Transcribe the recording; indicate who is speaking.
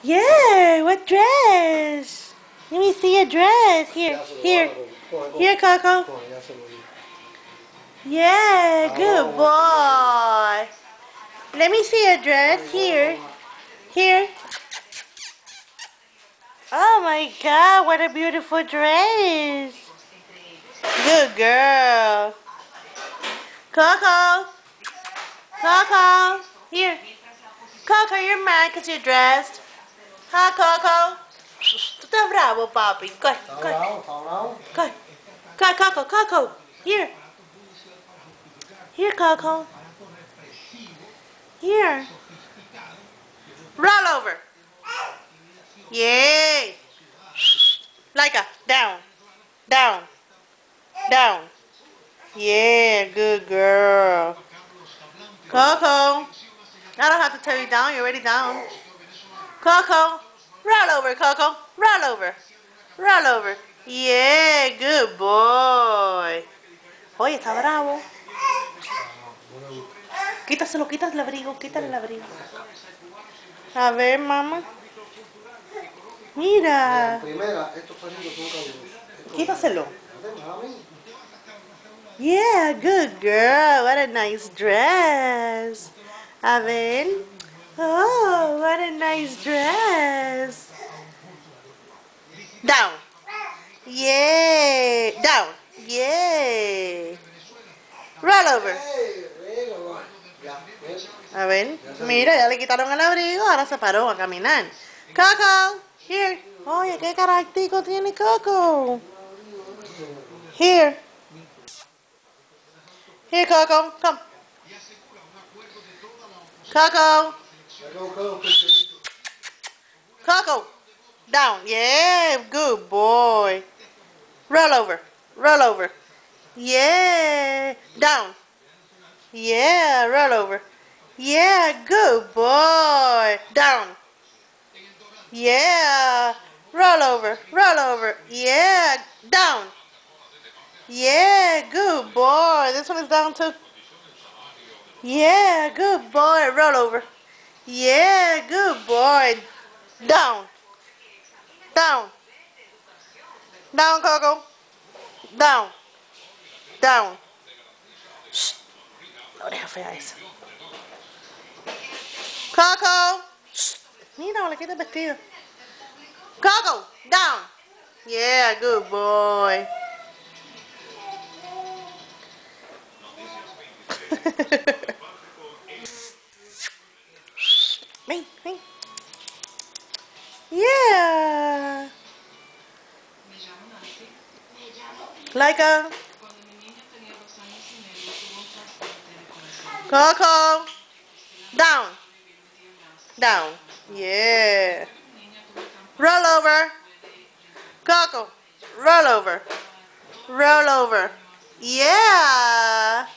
Speaker 1: Yeah, what dress? Let me see your dress. Here, Coco. Yeah, good boy. Let me see your dress. Here. Oh my God, what a beautiful dress. Good girl. Coco. Coco. Here. Coco, you're mad because you're dressed. Huh, Coco? Tú estás bravo, papi. Go. Coco. Here. Here, Coco. Here. Roll over. Yay. Laika, down. Yeah, good girl. Coco. I don't have to tell you down. You're already down. Coco. Roll over, Coco. Roll over. Yeah, good boy. Oye, está bravo. Quítale el abrigo. A ver, mamá. Mira. Quítaselo. Yeah, good girl. What a nice dress. A ver. Oh, what a nice dress. Down. Yeah. Down. Yeah. Roll over. A ver. Mira, ya le quitaron el abrigo. Ahora se paró a caminar. Coco. Here. Oye, qué carácter tiene Coco. Here. Here, Coco. Come. Coco. Coco. Down. Yeah, good boy. Roll over. Yeah. Down. Yeah, roll over. Yeah, good boy. Down. Yeah. Roll over. Yeah. Down. Yeah, good boy. This one is down too. Yeah, good boy. Roll over. Yeah, good boy. Down. Down. Down, Coco. Down. Shh. No, deja fea esa. Coco. Shh. Mira, le quita el vestido. Coco, down. Yeah, good boy. Ven. Yeah. Laika. Coco. Down. Yeah. Roll over. Coco. Roll over. Yeah.